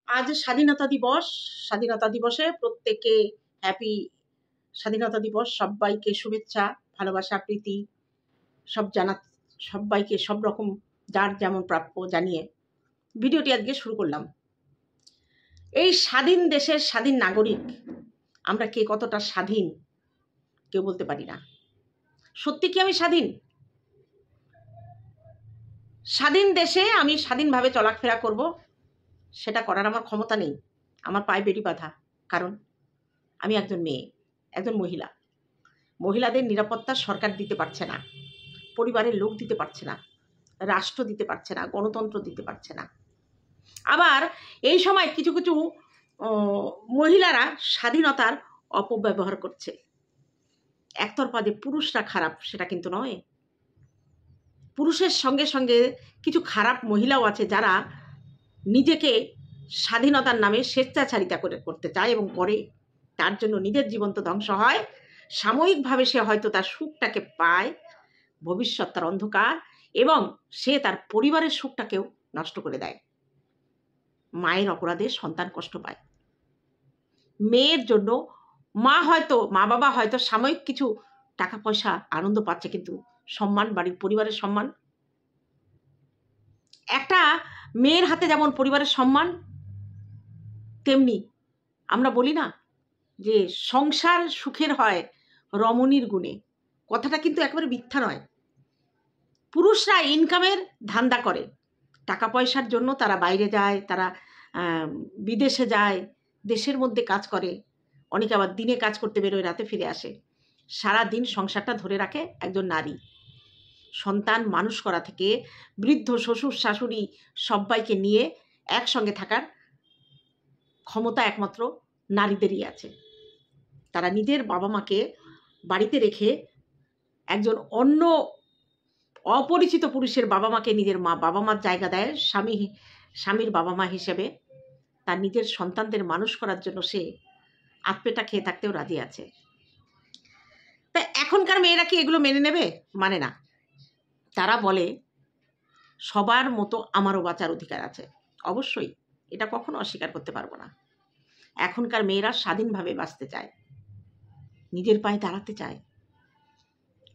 আজ স্বাধীনতা দিবস। স্বাধীনতা দিবসে প্রত্যেকে হ্যাপি স্বাধীনতা দিবস। সবাইকে শুভেচ্ছা, ভালোবাসা, প্রীতি সব সবাইকে সব রকম যার যেমন প্রাপ্য জানিয়ে ভিডিওটি আজকে শুরু করলাম। এই স্বাধীন দেশের স্বাধীন নাগরিক আমরা কে কতটা স্বাধীন কেউ বলতে পারি না। সত্যি কি আমি স্বাধীন? স্বাধীন দেশে আমি স্বাধীনভাবে চলাফেরা করব, সেটা করার আমার ক্ষমতা নেই। আমার পায়ে বেড়ি বাঁধা, কারণ আমি একজন মেয়ে, একজন মহিলা। মহিলাদের নিরাপত্তা সরকার দিতে পারছে না, পরিবারের লোক দিতে পারছে না, রাষ্ট্র দিতে পারছে না, গণতন্ত্র দিতে পারছে না। আবার এই সময় কিছু কিছু মহিলারা স্বাধীনতার অপব্যবহার করছে। একতরফা যে পুরুষরা খারাপ সেটা কিন্তু নয়। পুরুষের সঙ্গে সঙ্গে কিছু খারাপ মহিলাও আছে যারা নিজেকে স্বাধীনতার নামে স্বেচ্ছাচারিতা করতে চায় এবং করে। তার জন্য নিজের জীবন তো ধ্বংস হয়, সাময়িকভাবে সে হয়তো তার সুখটাকে পায়, ভবিষ্যৎ তার অন্ধকার, এবং সে তার পরিবারের সুখটাকেও নষ্ট করে দেয়। মায়ের অপরাধে সন্তান কষ্ট পায়। মেয়ের জন্য মা বাবা হয়তো সাময়িক কিছু টাকা পয়সা আনন্দ পাচ্ছে, কিন্তু সম্মান, বাড়ির পরিবারের সম্মান, একটা মেয়ের হাতে যেমন পরিবারের সম্মান, তেমনি আমরা বলি না যে সংসার সুখের হয় রমণীর গুণে। কথাটা কিন্তু একেবারে মিথ্যা নয়। পুরুষরা ইনকামের ধান্দা করে, টাকা পয়সার জন্য তারা বাইরে যায়, তারা বিদেশে যায়, দেশের মধ্যে কাজ করে, অনেকে আবার দিনে কাজ করতে বেরোয়, রাতে ফিরে আসে। সারা দিন সংসারটা ধরে রাখে একজন নারী। সন্তান মানুষ করা থেকে বৃদ্ধ শ্বশুর শাশুড়ি সবাইকে নিয়ে একসঙ্গে থাকার ক্ষমতা একমাত্র নারীদেরই আছে। তারা নিজের বাবা মাকে বাড়িতে রেখে একজন অন্য অপরিচিত পুরুষের বাবা মাকে নিজের বাবা মার জায়গা দেয়, স্বামীর বাবা মা হিসেবে। তার নিজের সন্তানদের মানুষ করার জন্য সে আত্মেটা খেয়ে থাকতেও রাজি আছে। তা এখনকার মেয়েরা কি এগুলো মেনে নেবে? মানে না। তারা বলে সবার মতো আমারও বাঁচার অধিকার আছে। অবশ্যই, এটা কখনো অস্বীকার করতে পারবো না। এখনকার মেয়েরা স্বাধীনভাবে বাঁচতে চায়, নিজের পায়ে দাঁড়াতে চায়,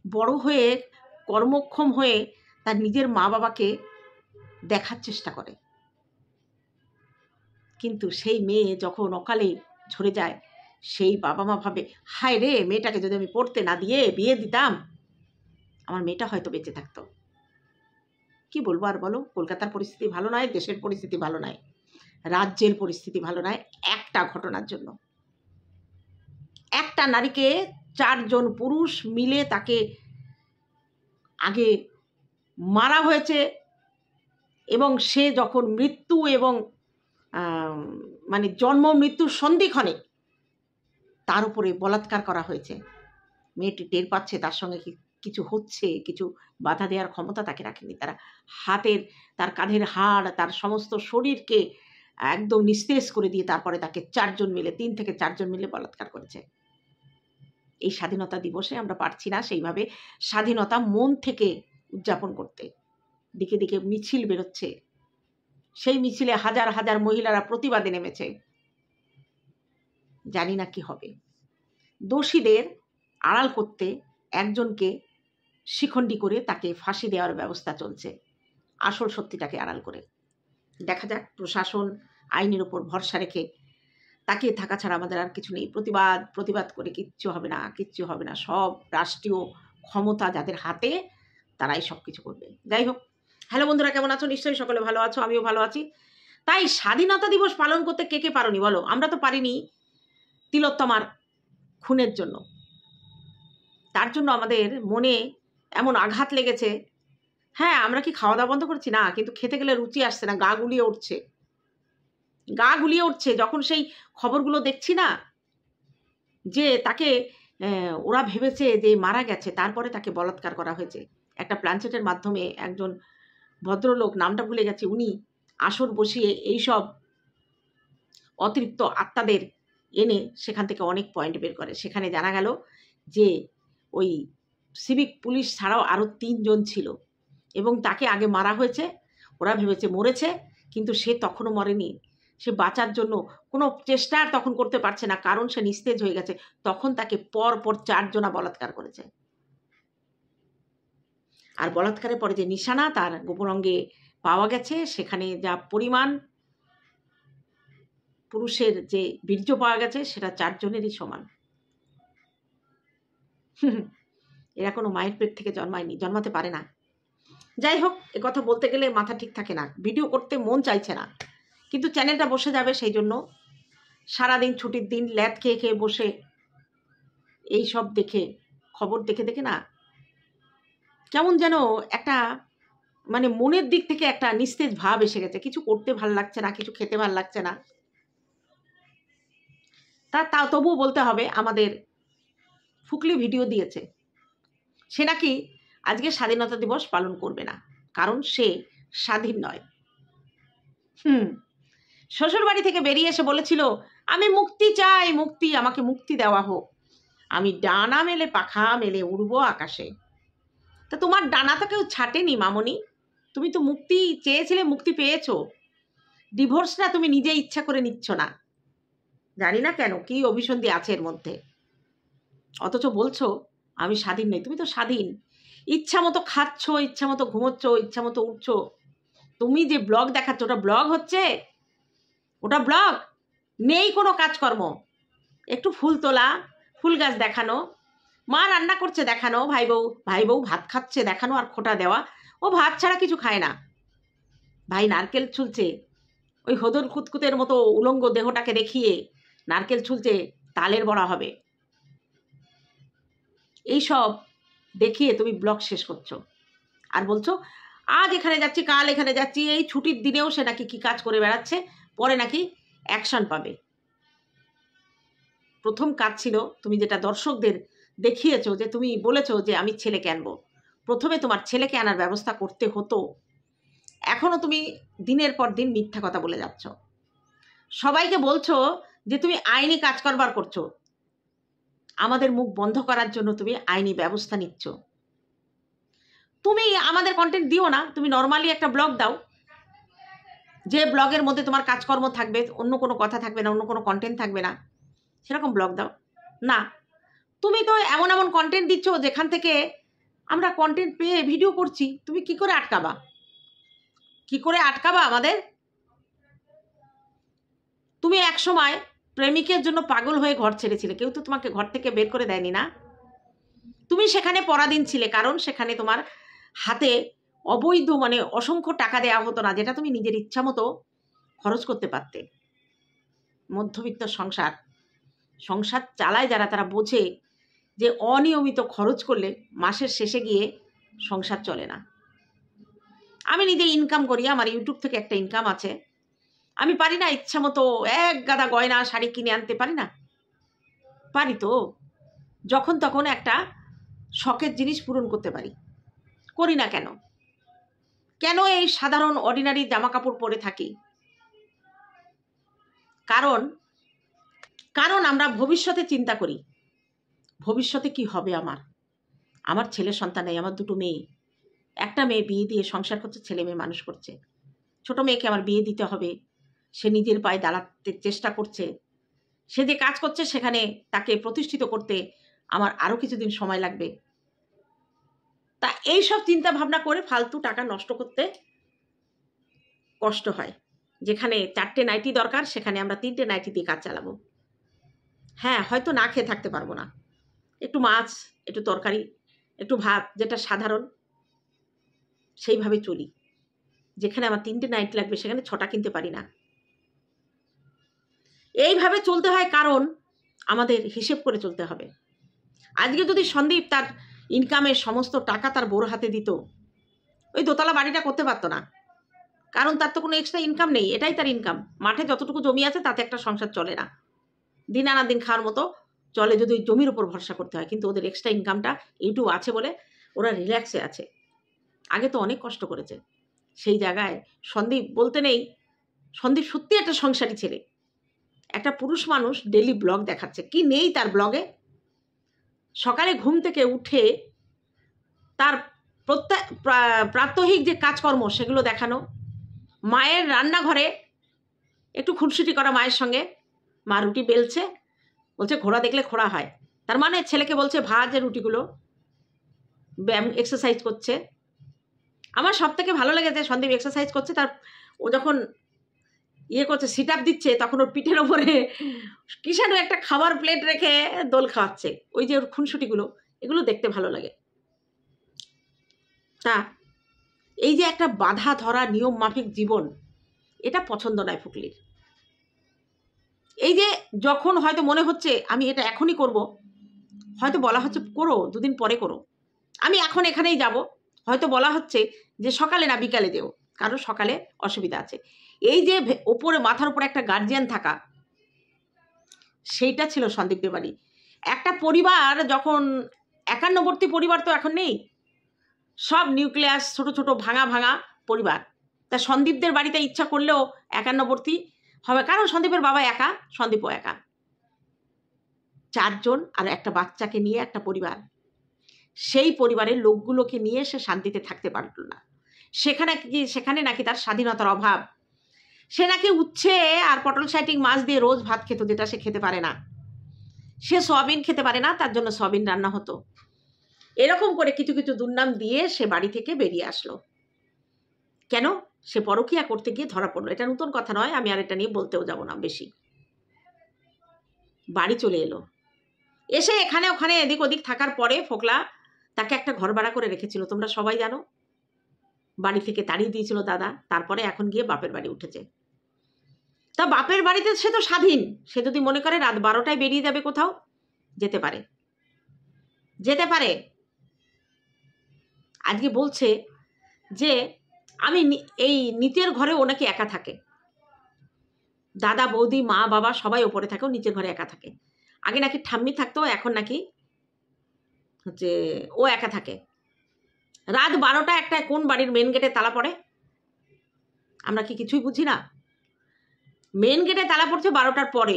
বড় হয়ে কর্মক্ষম হয়ে তার নিজের মা বাবাকে দেখার চেষ্টা করে। কিন্তু সেই মেয়ে যখন অকালে ঝরে যায়, সেই বাবা মা ভাবে, হায় রে, মেয়েটাকে যদি আমি পড়তে না দিয়ে বিয়ে দিতাম, আমার মেয়েটা হয়তো বেঁচে থাকতো। কি বলবো আর বলো? কলকাতার পরিস্থিতি ভালো নয়, দেশের পরিস্থিতি ভালো নয়, রাজ্যের পরিস্থিতি ভালো নয়। একটা ঘটনার জন্য একটা নারীকে 4 জন পুরুষ মিলে তাকে আগে মারা হয়েছে, এবং সে যখন মৃত্যু এবং মানে জন্ম মৃত্যুর সন্ধিক্ষণে তার উপরে বলাৎকার করা হয়েছে। মেয়েটি টের পাচ্ছে তার সঙ্গে কিছু হচ্ছে, কিছু বাধা দেওয়ার ক্ষমতা তাকে রাখেনি। তারা তার কাঁধের হাড়, তার সমস্ত শরীরকে একদম নিস্তেজ করে দিয়ে তারপরে তাকে 3 থেকে 4 জন মিলে বলাৎকার করেছে। এই স্বাধীনতা দিবসে আমরা পারছি না সেইভাবে স্বাধীনতা মন থেকে উদযাপন করতে। দিকে দিকে মিছিল বেরোচ্ছে, সেই মিছিলে হাজার হাজার মহিলারা প্রতিবাদে নেমেছে। জানি না কি হবে। দোষীদের আড়াল করতে একজনকে শিখণ্ডী করে তাকে ফাঁসি দেওয়ার ব্যবস্থা চলছে, আসল সত্যিটাকে আড়াল করে। দেখা যাক, প্রশাসন আইনের উপর ভরসা রেখে তাকিয়ে থাকা ছাড়া আমাদের আর কিছু নেই। প্রতিবাদ করে কিচ্ছু হবে না। সব রাষ্ট্রীয় ক্ষমতা যাদের হাতে, তারাই সব কিছু করবে। যাই হোক, হ্যালো বন্ধুরা, কেমন আছো? নিশ্চয়ই সকলে ভালো আছো, আমিও ভালো আছি। তাই স্বাধীনতা দিবস পালন করতে কে পারোনি বলো? আমরা তো পারিনি তিলোত্তমার খুনের জন্য। তার জন্য আমাদের মনে এমন আঘাত লেগেছে। হ্যাঁ, আমরা কি খাওয়া দাওয়া বন্ধ করছি? না, কিন্তু খেতে গেলে রুচি আসছে না, গা গুলিয়ে উঠছে যখন সেই খবরগুলো দেখছি না, যে তাকে ওরা ভেবেছে যে মারা গেছে, তারপরে তাকে বলাৎকার করা হয়েছে একটা প্ল্যানচেটের মাধ্যমে। একজন ভদ্রলোক, নামটা ভুলে গেছি, উনি আসর বসিয়ে এইসব অতিরিক্ত আত্মাদের এনে সেখান থেকে অনেক পয়েন্ট বের করে। সেখানে জানা গেল যে ওই সিভিক পুলিশ ছাড়াও আরও 3 জন ছিল, এবং তাকে আগে মারা হয়েছে। ওরা ভেবেছে মরেছে, কিন্তু সে তখনও মরেনি। সে বাঁচার জন্য কোনো চেষ্টা আর তখন করতে পারছে না, কারণ সে নিস্তেজ হয়ে গেছে। তখন তাকে পর 4 জনা বলাৎকার করেছে। আর বলাৎকারের পরে যে নিশানা তার গোপন অঙ্গে পাওয়া গেছে, সেখানে যা পরিমাণ পুরুষের যে বীর্য পাওয়া গেছে সেটা 4 জনেরই সমান। এরা কোনো মায়ের পেট থেকে জন্মায়নি, জন্মাতে পারে না। যাই হোক, এ কথা বলতে গেলে মাথা ঠিক থাকে না, ভিডিও করতে মন চাইছে না, কিন্তু চ্যানেলটা বসে যাবে, সেই জন্য সারাদিন ছুটির দিন ল্যাদ খেয়ে খেয়ে বসে এই সব দেখে, খবর দেখে দেখে না কেমন যেন একটা মানে মনের দিক থেকে একটা নিস্তেজ ভাব এসে গেছে। কিছু করতে ভাল লাগছে না, কিছু খেতে ভাল লাগছে না। তাও তবুও বলতে হবে, আমাদের ফুকলি ভিডিও দিয়েছে, সে নাকি আজকে স্বাধীনতা দিবস পালন করবে না, কারণ সে স্বাধীন নয়। শ্বশুর বাড়ি থেকে বেরিয়ে এসে বলেছিল, আমি মুক্তি চাই, মুক্তি, আমাকে মুক্তি দেওয়া হোক, আমি ডানা মেলে পাখা মেলে উড়বো আকাশে। তা তোমার ডানা তো কেউ ছাটেনি মামনি, তুমি তো মুক্তি চেয়েছিলে, মুক্তি পেয়েছো। ডিভোর্সটা তুমি নিজে ইচ্ছা করে নিচ্ছ না, জানি না কেন, কি অভিসন্ধি আছে এর মধ্যে। অথচ বলছো আমি স্বাধীন নই। তুমি তো স্বাধীন, ইচ্ছা মতো খাচ্ছ, ইচ্ছা মতো ঘুমোচ্ছ, ইচ্ছা মতো উঠছো। তুমি যে ব্লগ দেখাচ্ছ ওটা ব্লগ হচ্ছে? ওটা ব্লগ নেই, কোনো কাজকর্ম। একটু ফুল তোলা, ফুল গাছ দেখানো, মা রান্না করছে দেখানো, ভাই বউ ভাত খাচ্ছে দেখানো, আর খোঁটা দেওয়া। ও ভাত ছাড়া কিছু খায় না। ভাই নারকেল ছুলছে, ওই হদর খুতকুতের মতো উলঙ্গ দেহটাকে দেখিয়ে নারকেল ছুলছে, তালের বড়া হবে, এইসব দেখিয়ে তুমি ব্লগ শেষ করছো। আর বলছো আজ এখানে যাচ্ছি, কাল এখানে যাচ্ছি, এই ছুটির দিনেও সে নাকি কি কাজ করে বেড়াচ্ছে, পরে নাকি অ্যাকশন পাবে। প্রথম কাজ ছিল তুমি যেটা দর্শকদের দেখিয়েছো, যে তুমি বলেছো যে আমি ছেলেকে আনবো। প্রথমে তোমার ছেলেকে আনার ব্যবস্থা করতে হতো। এখনো তুমি দিনের পর দিন মিথ্যা কথা বলে যাচ্ছ। সবাইকে বলছো যে তুমি আইনি কাজ করবার করছো, আমাদের মুখ বন্ধ করার জন্য তুমি আইনি ব্যবস্থা নিচ্ছ। তুমি আমাদের কন্টেন্ট দিও না, তুমি নর্মালি একটা ব্লগ দাও, যে ব্লগের মধ্যে তোমার কাজকর্ম থাকবে, অন্য কোনো কথা থাকবে না, অন্য কোনো কন্টেন্ট থাকবে না, সেরকম ব্লগ দাও না। তুমি তো এমন এমন কন্টেন্ট দিচ্ছ যেখান থেকে আমরা কন্টেন্ট পেয়ে ভিডিও করছি। তুমি কি করে আটকাবা, কি করে আটকাবা আমাদের? তুমি এক সময় প্রেমিকের জন্য পাগল হয়ে ঘর ছেড়েছিলে, কেউ তো তোমাকে ঘর থেকে বের করে দেয়নি না। তুমি সেখানে পরাধীন ছিলে, কারণ সেখানে তোমার হাতে অবৈধ মানে অসংখ্য টাকা দেওয়া হতো না, যেটা তুমি নিজের ইচ্ছা মতো খরচ করতে পারতে। মধ্যবিত্ত সংসার চালায় যারা, তারা বোঝে যে অনিয়মিত খরচ করলে মাসের শেষে গিয়ে সংসার চলে না। আমি নিজে ইনকাম করি, আমার ইউটিউব থেকে একটা ইনকাম আছে। আমি পারি না ইচ্ছা মতো এক গাদা গয়না শাড়ি কিনে আনতে পারি না? পারি তো, যখন তখন একটা শখের জিনিস পূরণ করতে পারি। করি না কেন? কেন এই সাধারণ অর্ডিনারি জামা কাপড় পরে থাকি? কারণ আমরা ভবিষ্যতে চিন্তা করি, ভবিষ্যতে কি হবে আমার ছেলে সন্তান নেই, আমার 2টো মেয়ে, একটা মেয়ে বিয়ে দিয়ে সংসার করছে, ছেলে মেয়ে মানুষ করছে, ছোট মেয়েকে আমার বিয়ে দিতে হবে, সে নিজের পায়ে দাঁড়াতে চেষ্টা করছে, সে যে কাজ করছে সেখানে তাকে প্রতিষ্ঠিত করতে আমার আরও কিছুদিন সময় লাগবে। তা এইসব চিন্তা ভাবনা করে ফালতু টাকা নষ্ট করতে কষ্ট হয়। যেখানে 4টে নাইটি দরকার, সেখানে আমরা 3টে নাইটি দিয়ে কাজ চালাবো। হ্যাঁ, হয়তো না খেয়ে থাকতে পারবো না, একটু মাছ, একটু তরকারি, একটু ভাত, যেটা সাধারণ, সেইভাবে চলি। যেখানে আমার 3টে নাইটি লাগবে সেখানে 6টা কিনতে পারি না। এইভাবে চলতে হয়, কারণ আমাদের হিসেব করে চলতে হবে। আজকে যদি সন্দীপ তার ইনকামের সমস্ত টাকা তার বউর হাতে দিত, ওই দোতলা বাড়িটা করতে পারতো না, কারণ তার তো কোনো এক্সট্রা ইনকাম নেই, এটাই তার ইনকাম। মাঠে যতটুকু জমি আছে তাতে একটা সংসার চলে না, দিন আনা দিন খাওয়ার মতো চলে যদি জমির উপর ভরসা করতে হয়। কিন্তু ওদের এক্সট্রা ইনকামটা ইউটিউব আছে বলে ওরা রিল্যাক্সে আছে। আগে তো অনেক কষ্ট করেছে। সেই জায়গায় সন্দীপ বলতে নেই, সন্দীপ সত্যি একটা সংসারী ছেলে, একটা পুরুষ মানুষ ডেলি ব্লগ দেখাচ্ছে। কি নেই তার ব্লগে? সকালে ঘুম থেকে উঠে তার প্রাত্যহিক যে কাজকর্ম সেগুলো দেখানো, মায়ের রান্নাঘরে একটু খুনসুটি করা মায়ের সঙ্গে। মা রুটি বেলছে, বলছে ঘোড়া দেখলে খোড়া হয়, তার মানে ছেলেকে বলছে ভাজে রুটিগুলো, ব্যায়াম এক্সারসাইজ করছে। আমার সব থেকে ভালো লেগেছে সন্দীপ এক্সারসাইজ করছে, তার ও যখন ইয়ে করছে সিট আপ দিচ্ছে, তখন ওর পিঠের ওপরে কিষাণু একটা খাবার প্লেট রেখে দোল খাওয়াচ্ছে। ওই যে ওর খুনসুটিগুলো, এগুলো দেখতে ভালো লাগে। তা এই যে একটা বাধা ধরা নিয়ম মাফিক জীবন, এটা পছন্দ নয় ফুকলির। এই যে যখন হয়তো মনে হচ্ছে আমি এটা এখনই করব, হয়তো বলা হচ্ছে করো, দুদিন পরে করো, আমি এখন এখানেই যাব, হয়তো বলা হচ্ছে যে সকালে না বিকালে যেও, কারণ সকালে অসুবিধা আছে। এই যে ওপরে মাথার উপরে একটা গার্জিয়ান থাকা, সেইটা ছিল সন্দীপদের বাড়ি। একটা পরিবার যখন একান্নবর্তী পরিবার তো এখন নেই, সব নিউক্লিয়াস ছোট ছোট ভাঙা ভাঙা পরিবার। তা সন্দীপদের বাড়িতে ইচ্ছা করলেও একান্নবর্তী হবে, কারণ সন্দীপের বাবা একা, সন্দীপও একা, 4 জন আর একটা বাচ্চাকে নিয়ে একটা পরিবার। সেই পরিবারের লোকগুলোকে নিয়ে সে শান্তিতে থাকতে পারল না। সেখানে নাকি তার স্বাধীনতার অভাব। সে নাকি উচ্ছে আর পটল সাইটিং মাছ দিয়ে রোজ ভাত খেত, যেটা সে খেতে পারে না। সে সয়াবিন খেতে পারে না, তার জন্য সয়াবিন রান্না হতো। এরকম করে কিছু কিছু দুর্নাম দিয়ে সে বাড়ি থেকে বেরিয়ে আসলো। কেন? সে পরকীয়া করতে গিয়ে ধরা পড়লো। এটা নতুন কথা নয়, আমি আর এটা নিয়ে বলতেও যাব না বেশি। বাড়ি চলে এলো, এসে এখানে ওখানে এদিক ওদিক থাকার পরে ফোকলা তাকে একটা ঘর ভাড়া করে রেখেছিল, তোমরা সবাই জানো। বাড়ি থেকে তাড়িয়ে দিয়েছিল দাদা, তারপরে এখন গিয়ে বাপের বাড়ি উঠেছে। তা বাপের বাড়িতে সে তো স্বাধীন, সে যদি মনে করে রাত 12টায় বেরিয়ে যাবে কোথাও, যেতে পারে, যেতে পারে। আজকে বলছে যে আমি এই নিচের ঘরে ও নাকি একা থাকে, দাদা বৌদি মা বাবা সবাই ওপরে থাকে, ও নিচের ঘরে একা থাকে। আগে নাকি ঠাম্মি থাকতো, এখন নাকি হচ্ছে ও একা থাকে। রাত 12টা 1টায় কোন বাড়ির মেন গেটে তালা পড়ে? আমরা কি কিছুই বুঝি না? মেন গেটে তালা পড়ছে 12টার পরে,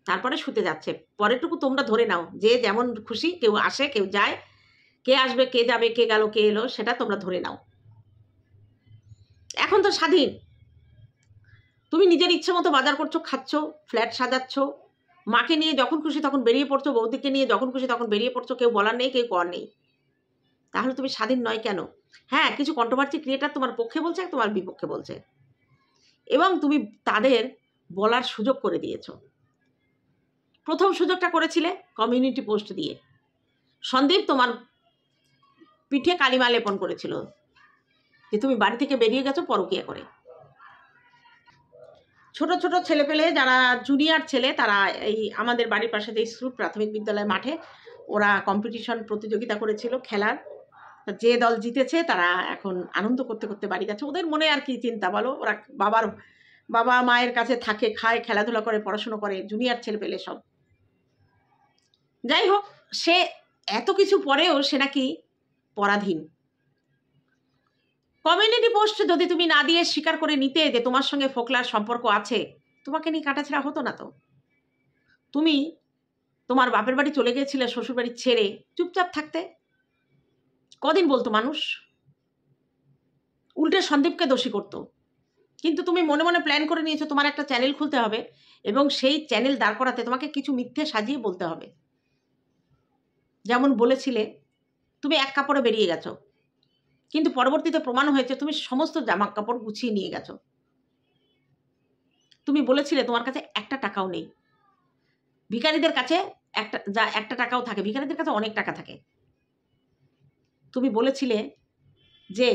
তারপরে শুতে যাচ্ছে। পরেরটুকু তোমরা ধরে নাও, যে যেমন খুশি, কেউ আসে কেউ যায়, কে আসবে কে যাবে কে গেল কে এলো সেটা তোমরা ধরে নাও। এখন তো স্বাধীন, তুমি নিজের ইচ্ছে মতো বাজার করছো, খাচ্ছ, ফ্ল্যাট সাজাচ্ছ, মাকে নিয়ে যখন খুশি তখন বেরিয়ে পড়ছো, বৌদিকে নিয়ে যখন খুশি তখন বেরিয়ে পড়ছো, কেউ বলার নেই কেউ কর নেই। তাহলে তুমি স্বাধীন নয় কেন? হ্যাঁ, কিছু কন্ট্রোভার্সি ক্রিয়েটার তোমার পক্ষে বলছে, তোমার বিপক্ষে বলছে, এবং তুমি তাদের বলার সুযোগ করে দিয়েছো। প্রথম সুযোগটা করেছিলে কমিউনিটি পোস্ট দিয়ে। সন্দীপ তোমার পিঠে কালিমা লেপন করেছিল যে তুমি বাড়ি থেকে বেরিয়ে গেছো পরকীয়া করে। ছোট ছোট ছেলে পেলে যারা জুনিয়র ছেলে, তারা এই আমাদের বাড়ির পাশে যে স্কুল প্রাথমিক বিদ্যালয় মাঠে ওরা কম্পিটিশন প্রতিযোগিতা করেছিল খেলার, যে দল জিতেছে তারা এখন আনন্দ করতে করতে বাড়ি যাচ্ছে। ওদের মনে আর কি চিন্তা বলো, ওরা বাবা মায়ের কাছে থাকে, খায়, খেলাধুলা করে, পড়াশুনো করে, জুনিয়র ছেলে পেলে সব। যাই হোক, সে এত কিছু পরেও সে নাকি পরাধীন। কমিউনিটি পোস্ট যদি তুমি না দিয়ে স্বীকার করে নিতে যে তোমার সঙ্গে ফোকলার সম্পর্ক আছে, তোমাকে নিয়ে কাটাছেড়া হতো না তো। তুমি তোমার বাপের বাড়ি চলে গিয়েছিলে, শ্বশুর বাড়ি ছেড়ে চুপচাপ থাকতে। কদিন বলতো মানুষ? উল্টে সন্দীপকে দোষী করতো। কিন্তু তুমি মনে মনে প্ল্যান করে নিয়েছো তোমার একটা চ্যানেল খুলতে হবে, এবং সেই চ্যানেল দাঁড় করাতে তোমাকে কিছু মিথ্যে সাজিয়ে বলতে হবে। যেমন বলেছিলে তুমি এক কাপড়ে বেরিয়ে গেছো, কিন্তু পরবর্তীতে প্রমাণ হয়েছে তুমি সমস্ত জামা কাপড় গুছিয়ে নিয়ে গেছো। তুমি বলেছিলে তোমার কাছে একটা টাকাও নেই, ভিখারিদের কাছে একটা টাকাও থাকে, ভিখারিদের কাছে অনেক টাকা থাকে। তুমি বলেছিলে যে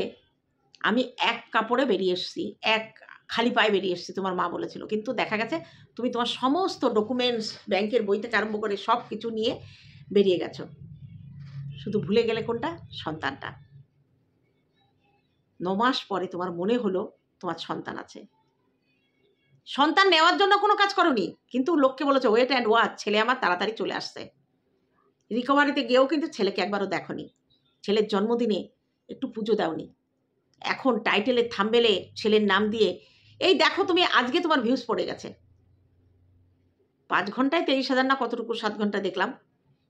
আমি এক কাপড়ে বেরিয়ে এসেছি, এক খালি পায়ে বেরিয়ে এসেছি, তোমার মা বলেছিল। কিন্তু দেখা গেছে তুমি তোমার সমস্ত ডকুমেন্টস, ব্যাংকের বই থেকে আরম্ভ করে সব কিছু নিয়ে বেরিয়ে গেছো। শুধু ভুলে গেলে কোনটা? সন্তানটা। 9 মাস পরে তোমার মনে হলো তোমার সন্তান আছে। সন্তান নেওয়ার জন্য কোনো কাজ করনি, কিন্তু লোককে বলেছো ওয়েট অ্যান্ড ওয়াচ, ছেলে আমার তাড়াতাড়ি চলে আসছে। রিকভারিতে গিয়েও কিন্তু ছেলেকে একবারও দেখনি, ছেলের জন্মদিনে একটু পুজো দাওনি। এখন টাইটেলের থাম্বেলে ছেলের নাম দিয়ে এই দেখো তুমি, আজকে তোমার ভিউজ পড়ে গেছে 5 ঘন্টায় 23,000 না কতটুকু, 7 ঘন্টা দেখলাম।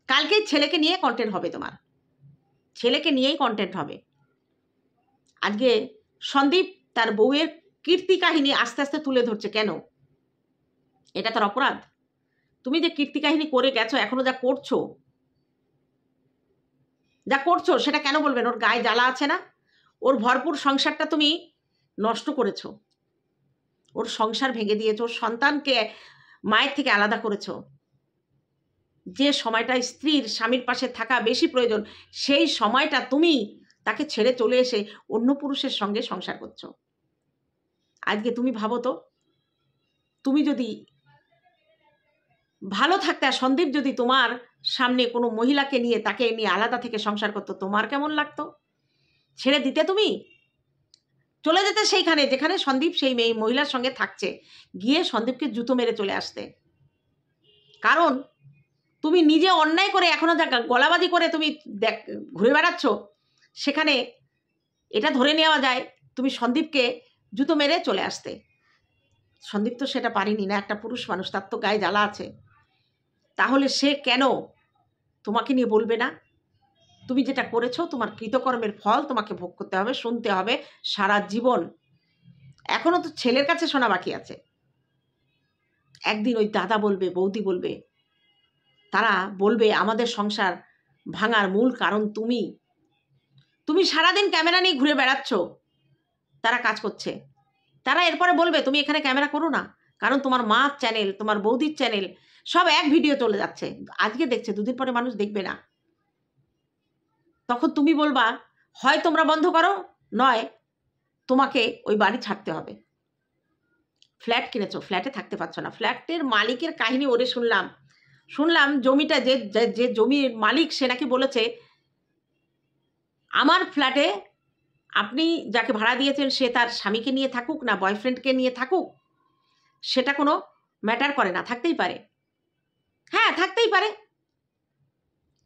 কালকেই ছেলেকে নিয়ে কন্টেন্ট হবে, তোমার ছেলেকে নিয়েই কন্টেন্ট হবে। আজকে সন্দীপ তার বউয়ের কীর্তি কাহিনী আস্তে আস্তে তুলে ধরছে। কেন? এটা তার অপরাধ? তুমি যে কীর্তি কাহিনী করে গেছো, এখনো যা করছো সেটা কেন বলবেন? ওর গায়ে জ্বালা আছে না? ওর ভরপুর সংসারটা তুমি নষ্ট করেছো, ওর সংসার ভেঙে দিয়েছো, ওর সন্তানকে মায়ের থেকে আলাদা করেছো। যে সময়টা স্ত্রীর স্বামীর পাশে থাকা বেশি প্রয়োজন, সেই সময়টা তুমি তাকে ছেড়ে চলে এসে অন্য পুরুষের সঙ্গে সংসার করছো। আজকে তুমি ভাবো তো, তুমি যদি ভালো থাকতে, আর সন্দীপ যদি তোমার সামনে কোনো মহিলাকে নিয়ে তাকে নিয়ে আলাদা থেকে সংসার করতো, তোমার কেমন লাগতো? ছেড়ে দিতে? তুমি চলে যেতে সেইখানে যেখানে সন্দীপ সেই মহিলার সঙ্গে থাকছে, গিয়ে সন্দীপকে জুতো মেরে চলে আসতে। কারণ তুমি নিজে অন্যায় করে এখনো যা গলাবাজি করে তুমি ঘুরে বেড়াচ্ছ, সেখানে এটা ধরে নেওয়া যায় তুমি সন্দীপকে জুতো মেরে চলে আসতে। সন্দীপ তো সেটা পারেনি না, একটা পুরুষ মানুষ, তার তো গায়ে জ্বালা আছে। তাহলে সে কেন তোমাকে নিয়ে বলবে না? তুমি যেটা করেছো, তোমার কৃতকর্মের ফল তোমাকে ভোগ করতে হবে, শুনতে হবে সারা জীবন। এখনো তো ছেলের কাছে শোনা বাকি আছে। একদিন ওই দাদা বলবে, বৌদি বলবে, তারা বলবে আমাদের সংসার ভাঙার মূল কারণ তুমি। তুমি সারাদিন ক্যামেরা নিয়ে ঘুরে বেড়াচ্ছ, তারা কাজ করছে। তারা এরপরে বলবে তুমি এখানে ক্যামেরা করো না, কারণ তোমার মার চ্যানেল, তোমার বৌদির চ্যানেল সব এক ভিডিও চলে যাচ্ছে। আজকে দেখছে, দুদিন পরে মানুষ দেখবে না। তখন তুমি বলবা হয় তোমরা বন্ধ করো, নয় তোমাকে ওই বাড়ি ছাড়তে হবে। ফ্ল্যাট কিনেছো, ফ্ল্যাটে থাকতে পারছো না। ফ্ল্যাটের মালিকের কাহিনী ওরে শুনলাম জমিটা যে জমির মালিক, সে নাকি বলেছে আমার ফ্ল্যাটে আপনি যাকে ভাড়া দিয়েছেন সে তার স্বামীকে নিয়ে থাকুক না বয়ফ্রেন্ডকে নিয়ে থাকুক, সেটা কোনো ম্যাটার করে না, থাকতেই পারে। হ্যাঁ, থাকতেই পারে।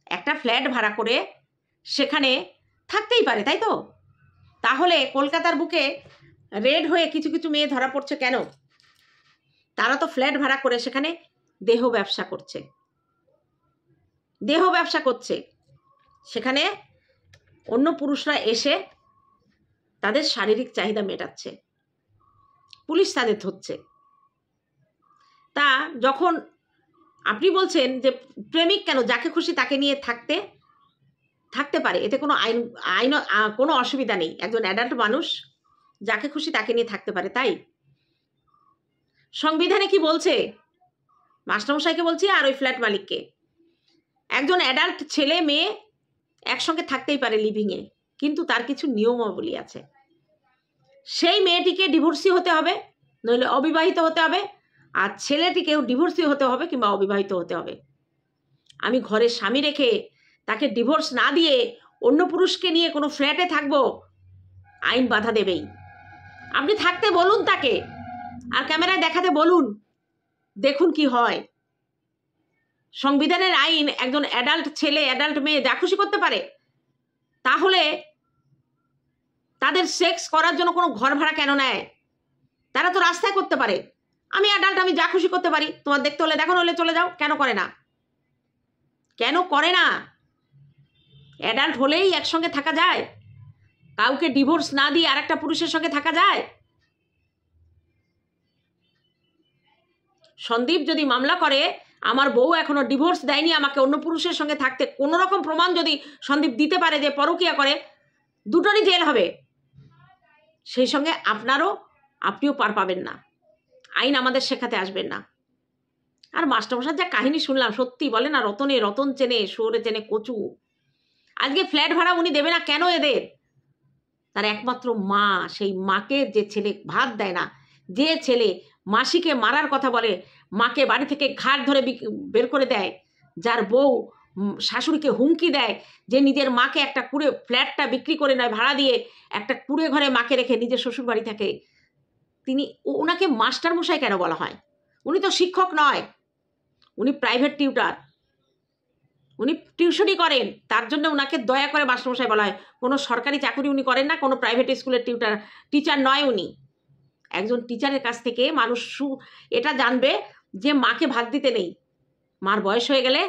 একটা ফ্ল্যাট ভাড়া করে সেখানে থাকতেই পারে, তাই তো? তাহলে কলকাতার বুকে রেড হয়ে কিছু কিছু মেয়ে ধরা পড়ছে কেন? তারা তো ফ্ল্যাট ভাড়া করে সেখানে দেহ ব্যবসা করছে। সেখানে অন্য পুরুষরা এসে তাদের শারীরিক চাহিদা মেটাচ্ছে, পুলিশ তাদের ধরছে। তা যখন আপনি বলছেন যে প্রেমিক কেন, যাকে খুশি তাকে নিয়ে থাকতে পারে, এতে কোনো আইন কোনো অসুবিধা নেই। একজন অ্যাডাল্ট মানুষ যাকে খুশি তাকে নিয়ে থাকতে পারে, তাই সংবিধানে কি বলছে? মাস্টারমশাইকে বলছি আর ওই ফ্ল্যাট মালিককে, একজন অ্যাডাল্ট ছেলে মেয়ে একসঙ্গে থাকতেই পারে লিভিংয়ে, কিন্তু তার কিছু নিয়মাবলী আছে। সেই মেয়েটিকে ডিভোর্সি হতে হবে, নইলে অবিবাহিত হতে হবে, আর ছেলেটিকেও ডিভোর্সি হতে হবে কিংবা অবিবাহিত হতে হবে। আমি ঘরে স্বামী রেখে তাকে ডিভোর্স না দিয়ে অন্য পুরুষকে নিয়ে কোনো ফ্ল্যাটে থাকবো, আইন বাধা দেবেই। আপনি থাকতে বলুন তাকে, আর ক্যামেরায় দেখাতে বলুন, দেখুন কি হয়। সংবিধানের আইন একজন অ্যাডাল্ট ছেলে অ্যাডাল্ট মেয়ে যা খুশি করতে পারে, তাহলে তাদের সেক্স করার জন্য কোনো ঘর ভাড়া কেন নেয়? তারা তো রাস্তায় করতে পারে। আমি অ্যাডাল্ট, আমি যা খুশি করতে পারি, তোমার দেখতে হলে দেখো, হলে চলে যাও। কেন করে না? অ্যাডাল্ট হলেই একসঙ্গে থাকা যায়? কাউকে ডিভোর্স না দিয়ে আরেকটা পুরুষের সঙ্গে থাকা যায়? সন্দীপ যদি মামলা করে আমার বউ এখনো ডিভোর্স দেয়নি, আমাকে অন্য পুরুষের সঙ্গে থাকতে কোনো রকম প্রমাণ যদি সন্দীপ দিতে পারে যে পরকীয়া করে, দুটোরই জেল হবে। সেই সঙ্গে আপনিও পার পাবেন না, আইন আমাদের শেখাতে আসবেন না। আর মাস্টারমশার যা কাহিনী শুনলাম, সত্যি বলে না, রতন চেনে শুয়োরে চেনে কচু। আজকে ফ্ল্যাট ভাড়া উনি দেবে না কেন? এদের তার একমাত্র মা, সেই মাকে যে ছেলে ভাত দেয় না, যে ছেলে মাসিকে মারার কথা বলে, মাকে বাড়ি থেকে ঘাট ধরে বের করে দেয়, যার বউ শাশুড়িকে হুমকি দেয় যে নিজের মাকে একটা কুড়ে ফ্ল্যাটটা বিক্রি করে নয় ভাড়া দিয়ে একটা কুড়ে ঘরে মাকে রেখে নিজের শ্বশুর বাড়ি থাকে, ওনাকে মাস্টার মশাই কেন বলা হয়? উনি তো শিক্ষক নয়, উনি প্রাইভেট টিউটার, উনি টিউশনই করেন, তার জন্য ওনাকে দয়া করে মাস্টারমশাই বলা হয়। কোনো সরকারি চাকরি উনি করেন না, কোনো প্রাইভেট স্কুলের টিচার নয় উনি। একজন টিচারের কাছ থেকে মানুষ এটা জানবে যে মাকে ভাত দিতে নেই, মার বয়স হয়ে গেলে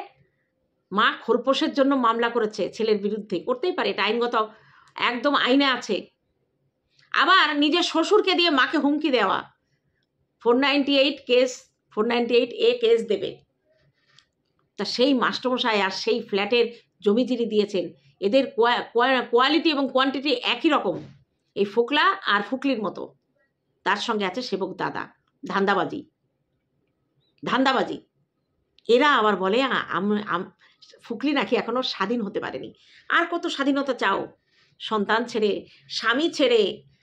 মা খোরপোশের জন্য মামলা করেছে ছেলের বিরুদ্ধে, করতেই পারে, এটা আইনগত একদম আইনে আছে। আবার নিজের শ্বশুরকে দিয়ে মাকে হুমকি দেওয়া, 498 কেস দেবে। তা সেই মাস্টারমশাই আর সেই ফ্ল্যাটের জমি যিনি দিয়েছেন, এদের কোয়ালিটি এবং কোয়ান্টিটি একই রকম, এই ফোকলা আর ফুকলির মতো। তার সঙ্গে আছে সেবক দাদা, ধান্দাবাজি। এরা আবার বলে ফুকলি নাকি এখনো স্বাধীন হতে পারেনি। আর কত স্বাধীনতা চাও? সন্তান ছেড়ে, স্বামী ছেড়ে,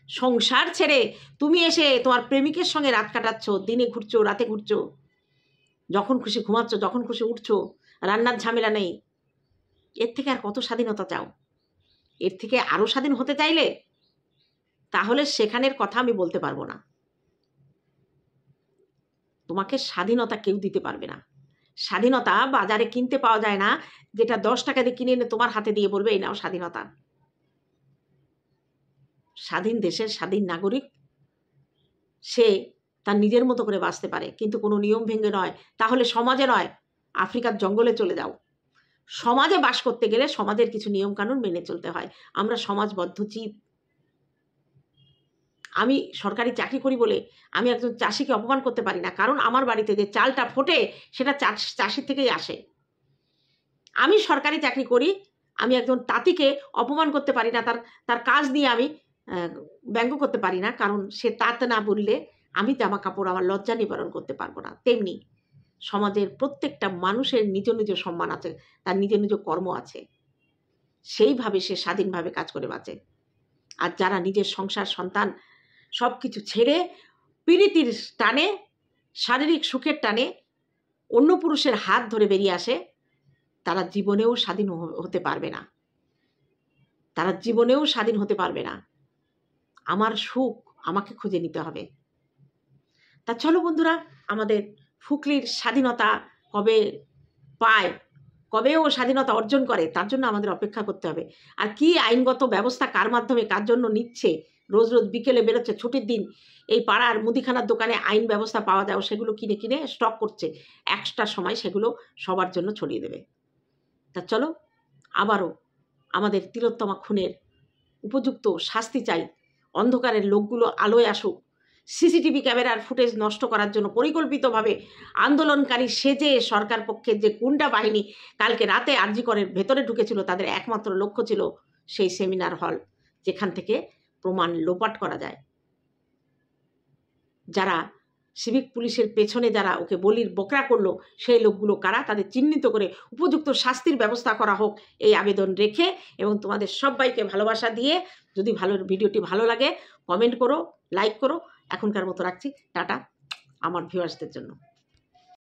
সংসার ছেড়ে তুমি এসে তোমার প্রেমিকের সঙ্গে রাত কাটাচ্ছ, দিনে ঘুরছো, রাতে ঘুরছো, যখন খুশি ঘুমাচ্ছ, যখন খুশি উঠছো, রান্নার ঝামেলা নেই। এর থেকে আর কত স্বাধীনতা চাও? এর থেকে আরো স্বাধীন হতে চাইলে তাহলে সেখানের কথা আমি বলতে পারবো না। তোমাকে স্বাধীনতা কেউ দিতে পারবে না। স্বাধীনতা বাজারে কিনতে পাওয়া যায় না, যেটা 10 টাকা দিয়ে কিনে এনে তোমার হাতে দিয়ে বলবে এই নাও স্বাধীনতা। স্বাধীন দেশের স্বাধীন নাগরিক সে তার নিজের মতো করে বাঁচতে পারে, কিন্তু কোনো নিয়ম ভেঙে নয়। তাহলে সমাজে নয়, আফ্রিকার জঙ্গলে চলে যাও। সমাজে বাস করতে গেলে সমাজের কিছু নিয়ম কানুন মেনে চলতে হয়। আমরা সমাজবদ্ধ জীব। আমি সরকারি চাকরি করি বলে আমি একজন চাষিকে অপমান করতে পারি না, কারণ আমার বাড়িতে যে চালটা ফোটে সেটা চাষির থেকেই আসে। আমি সরকারি চাকরি করি, আমি একজন তাঁতিকে অপমান করতে পারি না, তার কাজ নিয়ে আমি ব্যঙ্গ করতে পারি না, কারণ সে তাঁত না বললে আমি জামা কাপড় আমার লজ্জা নিবারণ করতে পারবো না। তেমনি সমাজের প্রত্যেকটা মানুষের নিজ নিজ সম্মান আছে, তার নিজ নিজ কর্ম আছে, সেইভাবে সে স্বাধীনভাবে কাজ করে বাঁচে। আর যারা নিজের সংসার, সন্তান সব কিছু ছেড়ে প্রীতির টানে, শারীরিক সুখের টানে অন্য পুরুষের হাত ধরে বেরিয়ে আসে, তারা জীবনেও স্বাধীন হতে পারবে না। তারা জীবনেও স্বাধীন হতে পারবে না। আমার সুখ আমাকে খুঁজে নিতে হবে। তা চলো বন্ধুরা, আমাদের ফুকলির স্বাধীনতা কবে পায়, কবে ও স্বাধীনতা অর্জন করে, তার জন্য আমাদের অপেক্ষা করতে হবে। আর কি আইনগত ব্যবস্থা কার মাধ্যমে কার জন্য নিচ্ছে, রোজ রোজ বিকেলে বেরোচ্ছে, ছুটির দিন এই পাড়ার মুদিখানার দোকানে আইন ব্যবস্থা পাওয়া যায়, সেগুলো কিনে কিনে স্টক করছে, একটা সময় সেগুলো সবার জন্য ছড়িয়ে দেবে। তা চলো, আবারও আমাদের তিলোত্তমা খুনের উপযুক্ত শাস্তি চাই। অন্ধকারের লোকগুলো আলোয় আসুক। সিসিটিভি ক্যামেরার ফুটেজ নষ্ট করার জন্য পরিকল্পিতভাবে আন্দোলনকারী সেজে সরকার পক্ষের যে গুন্ডা বাহিনী কালকে রাতে আরজি করের ভেতরে ঢুকেছিল, তাদের একমাত্র লক্ষ্য ছিল সেই সেমিনার হল, যেখান থেকে প্রমাণ লোপাট করা যায়। যারা সিভিক পুলিশের পেছনে যারা ওকে বলির বকরা করলো, সেই লোকগুলো কারা, তাদের চিহ্নিত করে উপযুক্ত শাস্তির ব্যবস্থা করা হোক, এই আবেদন রেখে এবং তোমাদের সবাইকে ভালোবাসা দিয়ে, যদি ভিডিওটি ভালো লাগে কমেন্ট করো, লাইক করো। এখনকার মতো রাখছি, টাটা আমার ভিউয়ার্সদের জন্য।